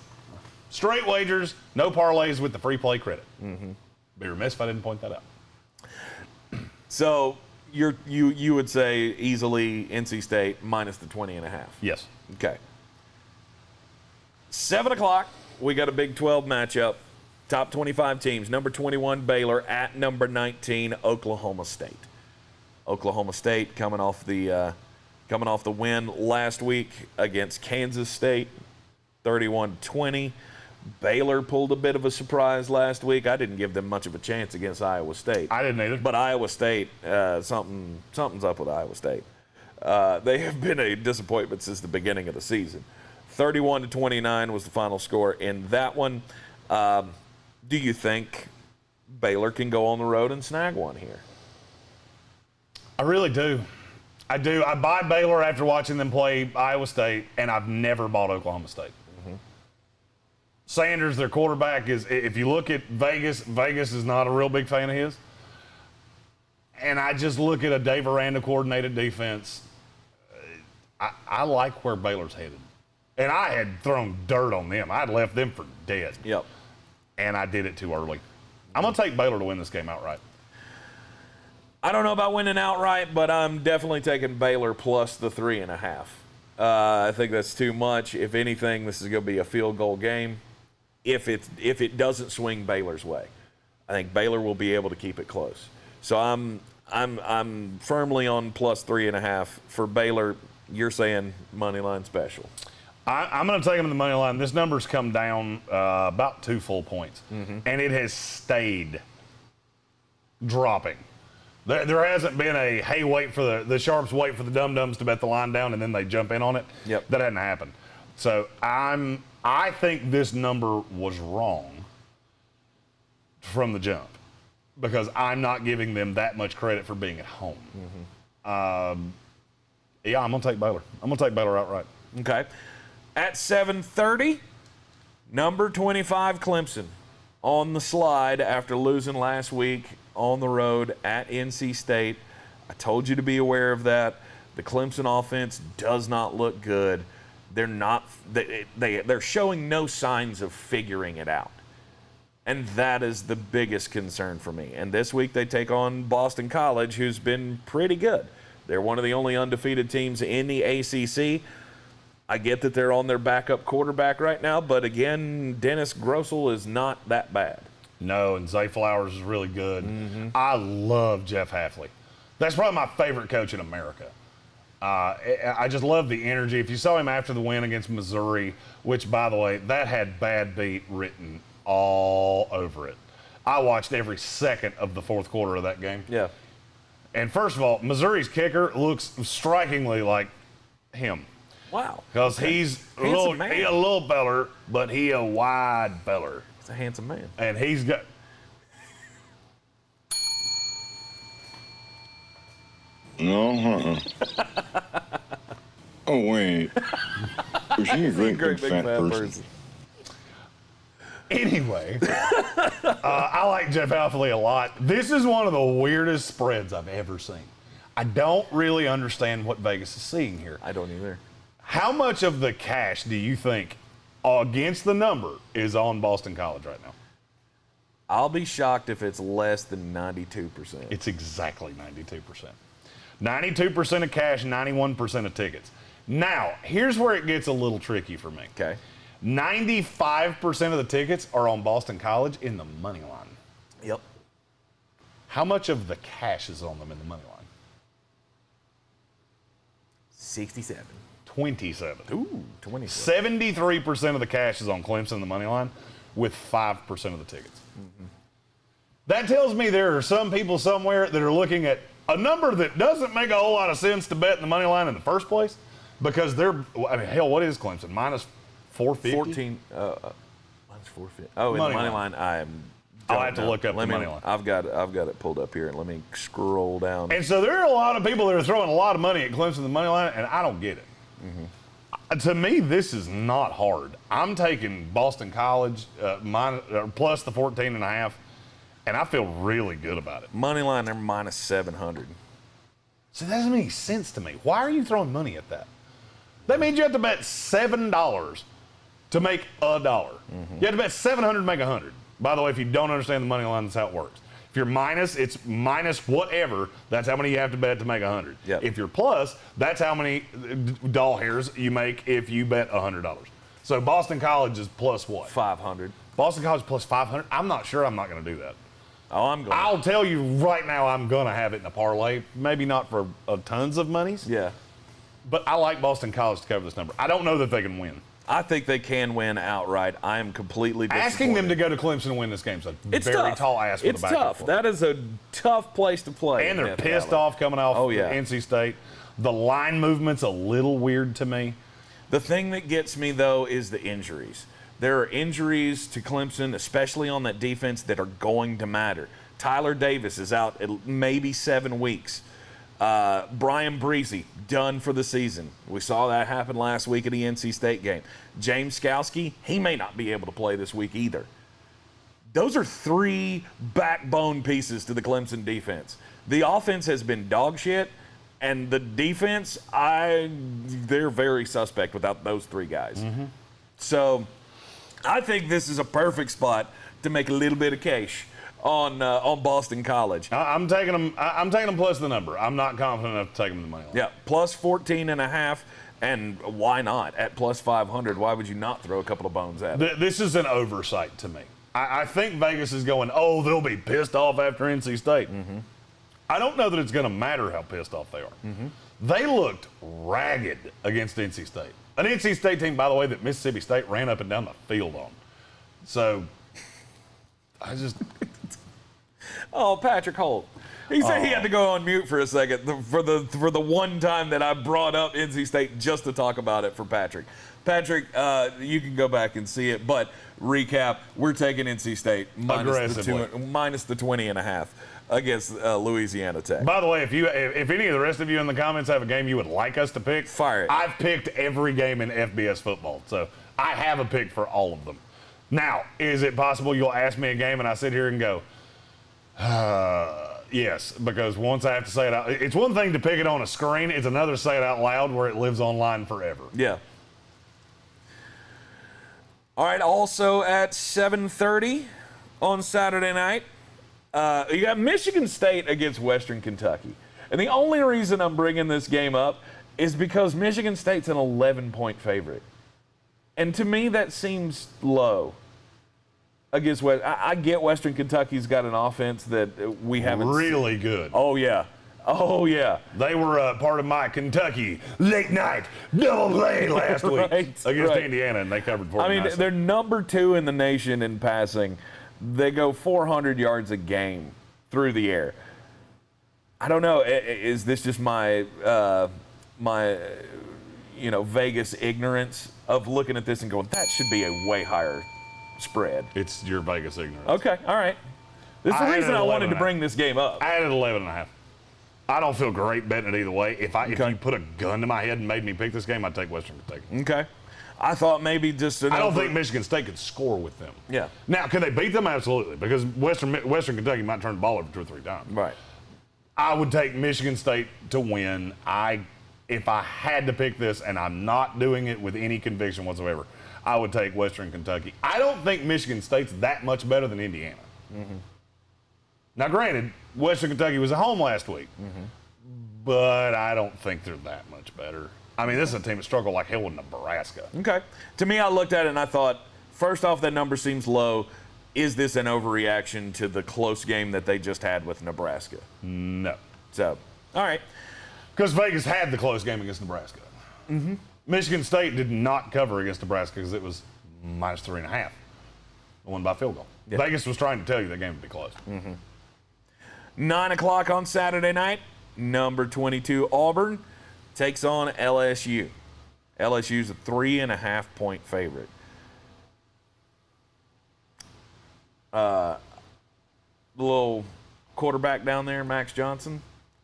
Straight wagers, no parlays with the free play credit. Be remiss if I didn't point that out. So you would say easily NC State minus the 20.5. Yes. Okay. 7 o'clock, we got a Big 12 matchup. Top 25 teams. Number 21 Baylor at number 19 Oklahoma State. Oklahoma State coming off the win last week against Kansas State, 31-20. Baylor pulled a bit of a surprise last week. I didn't give them much of a chance against Iowa State. I didn't either. But Iowa State, something's up with Iowa State. They have been a disappointment since the beginning of the season. 31-29 was the final score in that one. Do you think Baylor can go on the road and snag one here? I really do. I do. I buy Baylor after watching them play Iowa State, and I've never bought Oklahoma State. Sanders, their quarterback, is, if you look at Vegas is not a real big fan of his. And I just look at a Dave Aranda coordinated defense. I like where Baylor's headed. And I had thrown dirt on them. I had left them for dead. Yep. And I did it too early. I'm going to take Baylor to win this game outright. I don't know about winning outright, but I'm definitely taking Baylor plus the 3.5. I think that's too much. If anything, this is going to be a field goal game. If it doesn't swing Baylor's way, I think Baylor will be able to keep it close. So I'm firmly on plus 3.5 for Baylor. You're saying money line special. I'm going to take them in the money line. This number's come down about 2 full points, and it has stayed dropping. There hasn't been a, hey, wait for the sharps, wait for the dum-dums to bet the line down, and then they jump in on it. Yep. That hadn't happened. So I think this number was wrong from the jump because I'm not giving them that much credit for being at home. Yeah, I'm going to take Baylor. I'm going to take Baylor outright. Okay. At 7:30, number 25 Clemson on the slide after losing last week on the road at NC State. I told you to be aware of that. The Clemson offense does not look good. They're showing no signs of figuring it out. And that is the biggest concern for me. And this week they take on Boston College, who's been pretty good. They're one of the only undefeated teams in the ACC. I get that they're on their backup quarterback right now, but again, Dennis Grossel is not that bad. No, and Zay Flowers is really good. I love Jeff Hafley. That's probably my favorite coach in America. I just love the energy. If you saw him after the win against Missouri, which, by the way, that had bad beat written all over it. I watched every second of the fourth quarter of that game. Yeah. And first of all, Missouri's kicker looks strikingly like him. Wow. Because he's a little feller, but he a wide feller. He's a handsome man. And he's got... No, Oh, wait. Was she a great big fat person? Anyway, I like Jeff Alfaley a lot. This is one of the weirdest spreads I've ever seen. I don't really understand what Vegas is seeing here. I don't either. How much of the cash do you think against the number is on Boston College right now? I'll be shocked if it's less than 92%. It's exactly 92%. 92% of cash, 91% of tickets. Now, here's where it gets a little tricky for me. Okay. 95% of the tickets are on Boston College in the money line. Yep. How much of the cash is on them in the money line? 67. 27. Ooh, 27. 73% of the cash is on Clemson in the money line with 5% of the tickets. Mm-hmm. That tells me there are some people somewhere that are looking at a number that doesn't make a whole lot of sense to bet in the money line in the first place because hell, what is Clemson? Minus 450? 14. Minus 450. Oh, in the money line, I'll have to look up the money line. I've got it pulled up here, and let me scroll down. And so there are a lot of people that are throwing a lot of money at Clemson in the money line, and I don't get it. Mm-hmm. To me, this is not hard. I'm taking Boston College plus the 14.5, and I feel really good about it. Money line, they're minus 700. So that doesn't make any sense to me. Why are you throwing money at that? That means you have to bet $7 to make $1. Mm-hmm. You have to bet 700 to make 100. By the way, if you don't understand the money line, that's how it works. If you're minus, it's minus whatever. That's how many you have to bet to make 100. Yep. If you're plus, that's how many doll hairs you make if you bet $100. So Boston College is plus what? 500. Boston College plus 500? I'm not sure I'm not going to do that. Oh, I'm going. I'll tell you right now I'm going to have it in a parlay. Maybe not for tons of monies. Yeah. But I like Boston College to cover this number. I don't know that they can win. I think they can win outright. I am completely disappointed. Asking them to go to Clemson and win this game is a it's very tough. tall ask. It's tough. That is a tough place to play. And they're pissed off coming off NC State. The line movement's a little weird to me. The thing that gets me, though, is the injuries. There are injuries to Clemson, especially on that defense, that are going to matter. Tyler Davis is out maybe 7 weeks. Brian Breezy, done for the season. We saw that happen last week at the NC State game. James Skowski, he may not be able to play this week either. Those are 3 backbone pieces to the Clemson defense. The offense has been dog shit, and the defense, they're very suspect without those 3 guys. Mm-hmm. So I think this is a perfect spot to make a little bit of cash on Boston College. I'm taking them. I'm taking them plus the number. I'm not confident enough to take them to the money line. Yeah, plus 14.5, and why not at plus 500? Why would you not throw a couple of bones at it? This is an oversight to me. I think Vegas is going, oh, they'll be pissed off after NC State. Mm-hmm. I don't know that it's going to matter how pissed off they are. Mm-hmm. They looked ragged against NC State. An NC State team, by the way, that Mississippi State ran up and down the field on. So I just... Oh, Patrick Holt. He said he had to go on mute for a second for the one time that I brought up NC State just to talk about it for Patrick. Patrick, you can go back and see it, but recap, we're taking NC State minus the 20.5 against Louisiana Tech. By the way, if any of the rest of you in the comments have a game you would like us to pick, fire it. I've picked every game in FBS football, so I have a pick for all of them. Now, is it possible you'll ask me a game and I sit here and go, yes, because once I have to say it out, it's one thing to pick it on a screen, it's another to say it out loud where it lives online forever. Yeah. All right, also at 7:30 on Saturday night, you got Michigan State against Western Kentucky. And the only reason I'm bringing this game up is because Michigan State's an 11-point favorite. And to me, that seems low. I get Western Kentucky's got an offense that we haven't really good. Oh, yeah. Oh, yeah. They were part of my Kentucky late night double play last week against Indiana, and they covered for them. I mean, they're number 2 in the nation in passing. They go 400 yards a game through the air. I don't know. Is this just my Vegas ignorance of looking at this and going, that should be a way higher spread? It's your Vegas ignorance. Okay, all right. This is the reason I wanted to bring this game up. I had it 11.5. I don't feel great betting it either way. If you put a gun to my head and made me pick this game, I'd take Western Kentucky. Okay. I thought maybe just I don't think Michigan State could score with them. Yeah. Now, can they beat them? Absolutely, because Western Kentucky might turn the ball over 2 or 3 times. Right. I would take Michigan State to win. If I had to pick this, and I'm not doing it with any conviction whatsoever, I would take Western Kentucky. I don't think Michigan State's that much better than Indiana. Mm-hmm. Now, granted, Western Kentucky was at home last week, but I don't think they're that much better. I mean, this is a team that struggled like hell with Nebraska. Okay. To me, I looked at it and I thought, first off, that number seems low. Is this an overreaction to the close game that they just had with Nebraska? No. So, all right. Because Vegas had the close game against Nebraska. Mm-hmm. Michigan State did not cover against Nebraska because it was minus 3.5. Won by field goal. Yep. Vegas was trying to tell you that game would be close. 9 o'clock on Saturday night, number 22 Auburn takes on LSU. LSU's a 3.5-point favorite. The little quarterback down there, Max Johnson,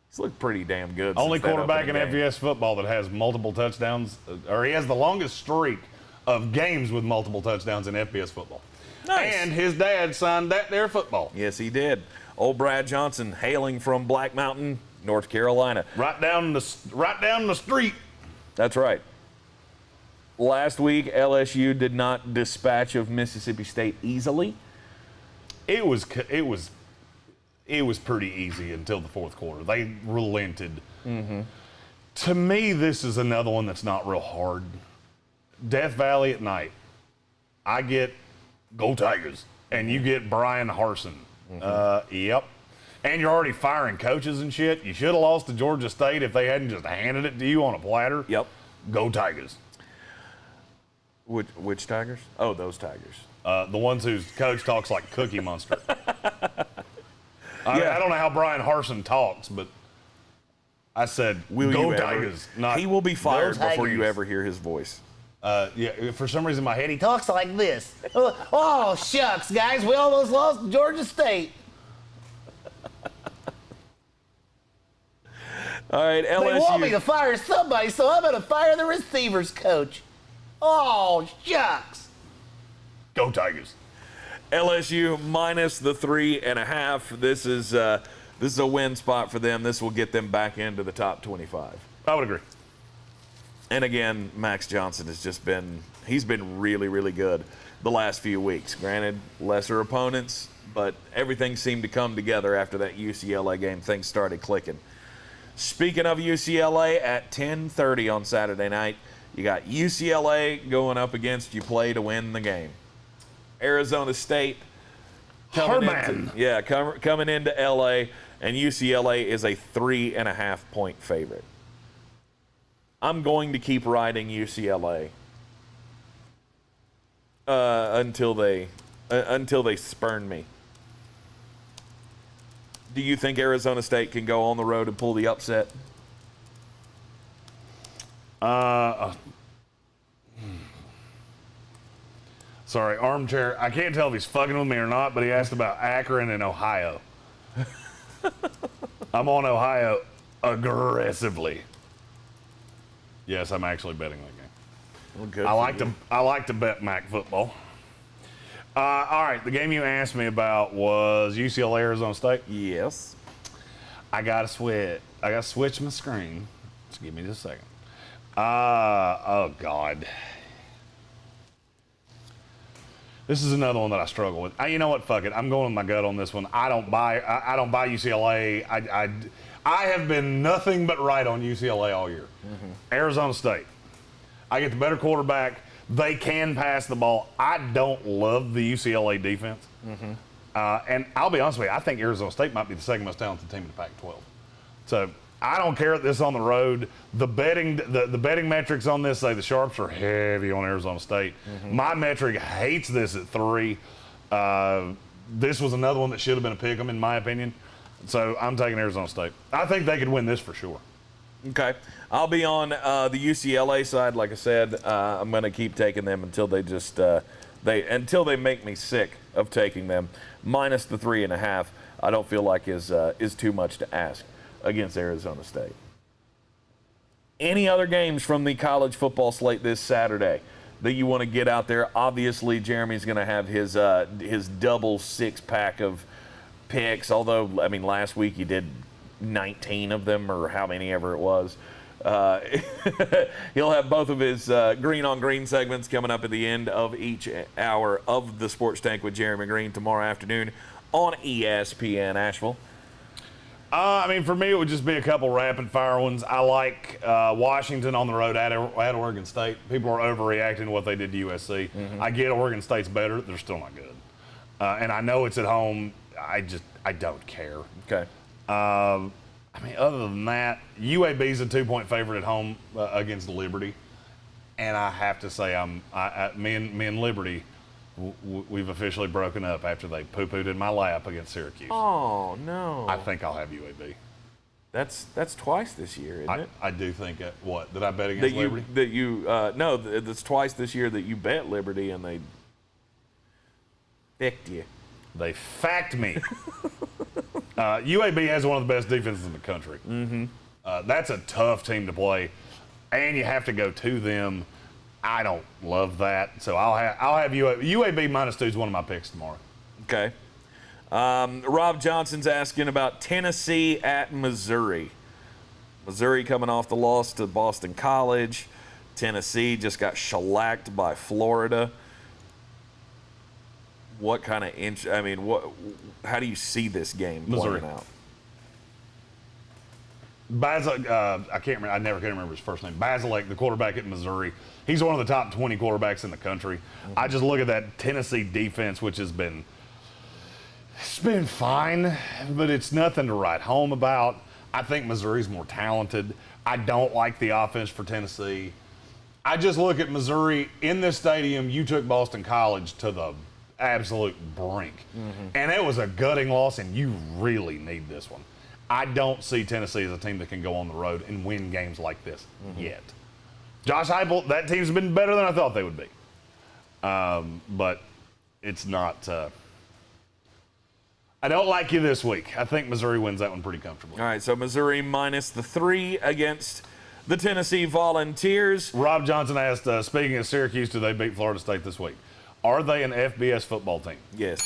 he's looked pretty damn good. Only quarterback in FBS football that has multiple touchdowns, or he has the longest streak of games with multiple touchdowns in FBS football. Nice. And his dad signed that there football. Yes, he did. Old Brad Johnson, hailing from Black Mountain, North Carolina. Right down the street. That's right. Last week, LSU did not dispatch of Mississippi State easily. It was pretty easy until the fourth quarter. They relented. Mm-hmm. To me, this is another one that's not real hard. Death Valley at night. I get Go Tigers, and you get Brian Harsin. Yep. And you're already firing coaches and shit. You should have lost to Georgia State if they hadn't just handed it to you on a platter. Yep. Go Tigers. Which Tigers? Oh, those Tigers. The ones whose coach talks like Cookie Monster. I don't know how Brian Harsin talks, but I said, Go Tigers. He will be fired before you ever hear his voice. For some reason in my head, he talks like this. Oh, shucks, guys, we almost lost to Georgia State. All right, LSU. They want me to fire somebody, so I'm going to fire the receivers coach. Oh, shucks. Go Tigers. LSU minus the 3.5. This is a win spot for them. This will get them back into the top 25. I would agree. And again, Max Johnson he's been really, really good the last few weeks. Granted, lesser opponents, but everything seemed to come together after that UCLA game. Things started clicking. Speaking of UCLA, at 10:30 on Saturday night, you got UCLA going up against you play to win the game. Arizona State coming into LA, and UCLA is a 3.5-point favorite. I'm going to keep riding UCLA until they spurn me. Do you think Arizona State can go on the road and pull the upset? Sorry, armchair. I can't tell if he's fucking with me or not, but he asked about Akron and Ohio. I'm on Ohio aggressively. Yes, I'm actually betting that game. Well, good. I like to bet MAC football. All right, the game you asked me about was UCLA Arizona State. Yes. I gotta switch my screen. Just give me just a second. Oh God. This is another one that I struggle with. You know what? Fuck it. I'm going with my gut on this one. I don't buy UCLA. I have been nothing but right on UCLA all year. Mm-hmm. Arizona State. I get the better quarterback. They can pass the ball. I don't love the UCLA defense. Mm-hmm. And I'll be honest with you, I think Arizona State might be the second most talented team in the Pac-12. So I don't care if this is on the road. The betting metrics on this say the sharps are heavy on Arizona State. My metric hates this at 3. This was another one that should have been a pick 'em in my opinion. So I'm taking Arizona State. I think they could win this for sure. Okay. I'll be on the UCLA side. Like I said, I'm going to keep taking them until they just until they make me sick of taking them. Minus the 3.5, I don't feel like is too much to ask against Arizona State. Any other games from the college football slate this Saturday that you want to get out there? Obviously, Jeremy's going to have his double 6-pack of picks, although, I mean, last week you did 19 of them or how many ever it was. He'll have both of his Green on Green segments coming up at the end of each hour of the Sports Tank with Jeremy Greene tomorrow afternoon on ESPN Asheville. I mean, for me, it would just be a couple rapid-fire ones. I like Washington on the road at Oregon State. People are overreacting to what they did to USC. I get Oregon State's better. They're still not good. And I know it's at home. I don't care. Okay. I mean, other than that, UAB's a 2-point favorite at home against Liberty. And I have to say, me and Liberty, we've officially broken up after they poo-pooed in my lap against Syracuse. Oh, no. I think I'll have UAB. That's twice this year, isn't it? I do think what? Did I bet against Liberty? No, that's twice this year that you bet Liberty and they picked you. They fact me. UAB has one of the best defenses in the country. That's a tough team to play, and you have to go to them. I don't love that, so I'll have UAB -2 is one of my picks tomorrow. Okay. Rob Johnson's asking about Tennessee at Missouri. Missouri coming off the loss to Boston College. Tennessee just got shellacked by Florida. What kind of how do you see this game Missouri playing out? I can't remember. I never can remember his first name. Basilek, the quarterback at Missouri. He's one of the top 20 quarterbacks in the country. I just look at that Tennessee defense, which it's been fine, but it's nothing to write home about. I think Missouri's more talented. I don't like the offense for Tennessee. I just look at Missouri in this stadium. You took Boston College to the absolute brink, and it was a gutting loss, and you really need this one. I don't see Tennessee as a team that can go on the road and win games like this yet. Josh Heupel, that team's been better than I thought they would be, but it's not. I don't like you this week. I think Missouri wins that one pretty comfortably. All right, so Missouri minus the 3 against the Tennessee Volunteers. Rob Johnson asked, speaking of Syracuse, do they beat Florida State this week? Are they an FBS football team? Yes.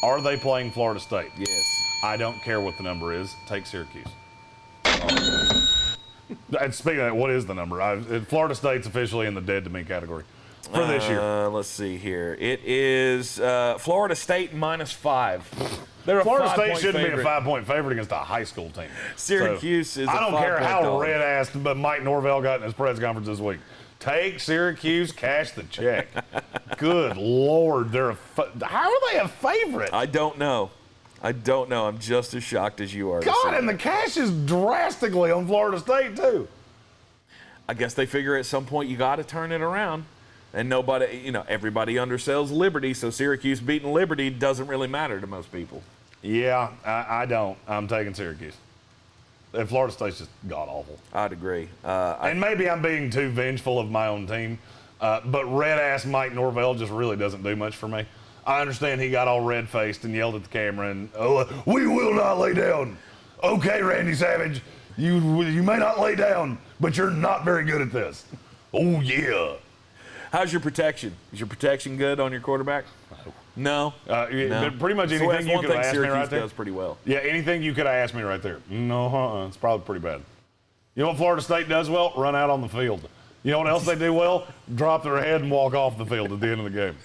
Are they playing Florida State? Yes. I don't care what the number is. Take Syracuse. And speaking of that, what is the number? Florida State's officially in the dead to me category for this year. Let's see here. It is Florida State -5. Florida State shouldn't be a 5-point favorite against a high school team. Syracuse is. I don't care how dog. red-assed but Mike Norvell got in his press conference this week. Take Syracuse, cash the check. Good Lord, how are they a favorite? I don't know. I'm just as shocked as you are. God, and the cash is drastically on Florida State, too. I guess they figure at some point you got to turn it around. And nobody, everybody undersells Liberty, so Syracuse beating Liberty doesn't really matter to most people. Yeah, I don't. I'm taking Syracuse. And Florida State's just god-awful. I'd agree. And maybe I'm being too vengeful of my own team, but red-ass Mike Norvell just really doesn't do much for me. I understand he got all red-faced and yelled at the camera and, we will not lay down. Okay, Randy Savage, you may not lay down, but you're not very good at this. Oh, yeah. How's your protection? Is your protection good on your quarterback? No. No. Pretty much anything you could ask me right there. Does pretty well. Yeah, anything you could ask me right there. No, it's probably pretty bad. You know what Florida State does well? Run out on the field. You know what else they do well? Drop their head and walk off the field at the end of the game.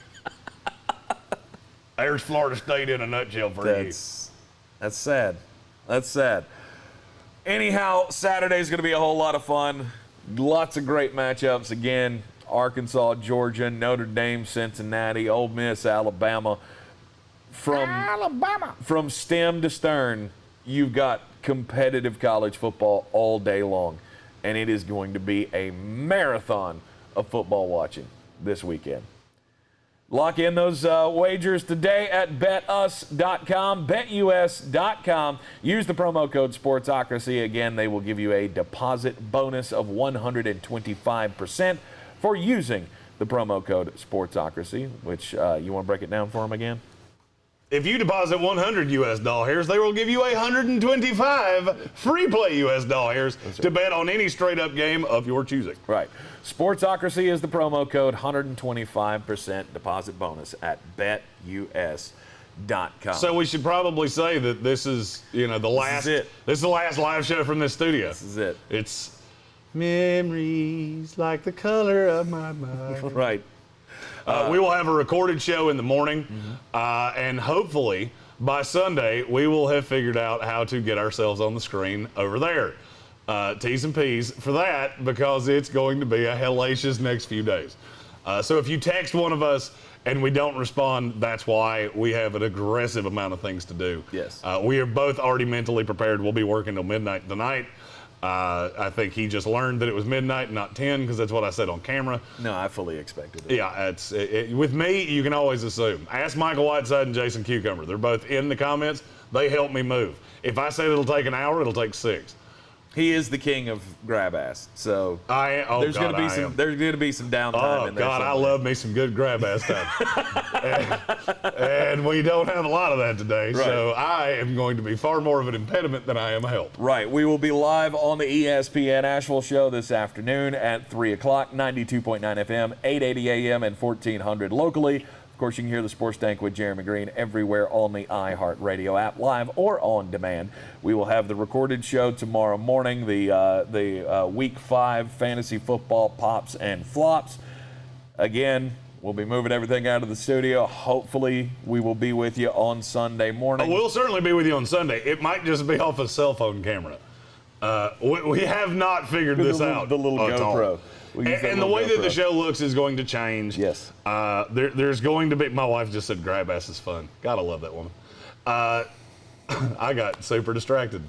There's Florida State in a nutshell for you. That's sad. That's sad. Anyhow, Saturday's going to be a whole lot of fun. Lots of great matchups again. Arkansas, Georgia, Notre Dame, Cincinnati, Ole Miss, Alabama. From stem to stern, you've got competitive college football all day long. And it is going to be a marathon of football watching this weekend. Lock in those wagers today at betus.com, betus.com. Use the promo code Sportsocracy. Again, they will give you a deposit bonus of 125% for using the promo code Sportsocracy, which you want to break it down for them again? If you deposit $100, they will give you 125 free play $, to bet on any straight-up game of your choosing. Right. Sportsocracy is the promo code, 125% deposit bonus at betus.com. So we should probably say that this is, the last. This is the last live show from this studio. This is it. It's memories like the color of my mind. Right. We will have a recorded show in the morning, and hopefully by Sunday we will have figured out how to get ourselves on the screen over there. T's and P's for that, because it's going to be a hellacious next few days. So if you text one of us and we don't respond, that's why. We have an aggressive amount of things to do. Yes. We are both already mentally prepared. We'll be working till midnight tonight. I think he just learned that it was midnight, not 10, because that's what I said on camera. No, I fully expected it. Yeah, with me, you can always assume. Ask Michael Whiteside and Jason Cucumber. They're both in the comments. They help me move. If I say it'll take an hour, it'll take 6. He is the king of grab ass, so there's going to be some downtime in there. God, I love me some good grab ass time. and we don't have a lot of that today, right. So I am going to be far more of an impediment than I am a help. Right. We will be live on the ESPN Asheville show this afternoon at 3 o'clock, 92.9 FM, 880 AM, and 1400 locally. Of course, you can hear the Sports Tank with Jeremy Greene everywhere on the iHeartRadio app, live or on demand. We will have the recorded show tomorrow morning, the Week 5 fantasy football pops and flops. Again, we'll be moving everything out of the studio. Hopefully, we will be with you on Sunday morning. We'll certainly be with you on Sunday. It might just be off a cell phone camera. We have not figured this out. The little GoPro. And the way that the show looks is going to change. Yes. There's going to be, my wife just said grab ass is fun. Gotta love that woman. I got super distracted.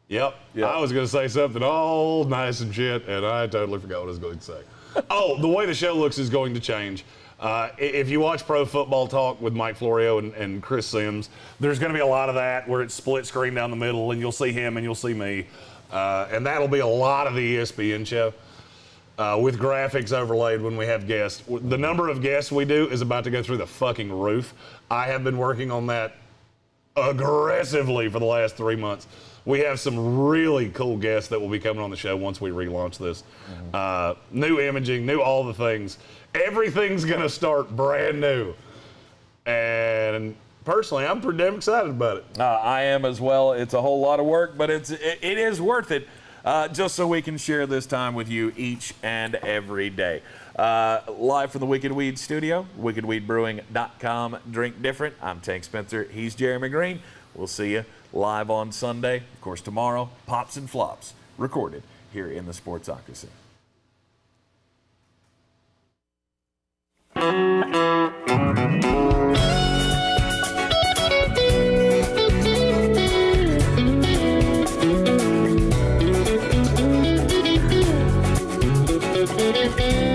Yep. I was going to say something all nice and shit, and I totally forgot what I was going to say. The way the show looks is going to change. If you watch Pro Football Talk with Mike Florio and Chris Sims, there's going to be a lot of that where it's split screen down the middle, and you'll see him and you'll see me. And that'll be a lot of the ESPN show. With graphics overlaid when we have guests. The number of guests we do is about to go through the fucking roof. I have been working on that aggressively for the last 3 months. We have some really cool guests that will be coming on the show once we relaunch this. New imaging, new all the things. Everything's going to start brand new. And personally, I'm pretty damn excited about it. I am as well. It's a whole lot of work, but it is worth it. Just so we can share this time with you each and every day. Live from the Wicked Weed studio, wickedweedbrewing.com. Drink different. I'm Tank Spencer. He's Jeremy Greene. We'll see you live on Sunday. Of course, tomorrow, Pops and Flops, recorded here in the Sportsocracy. Thank you.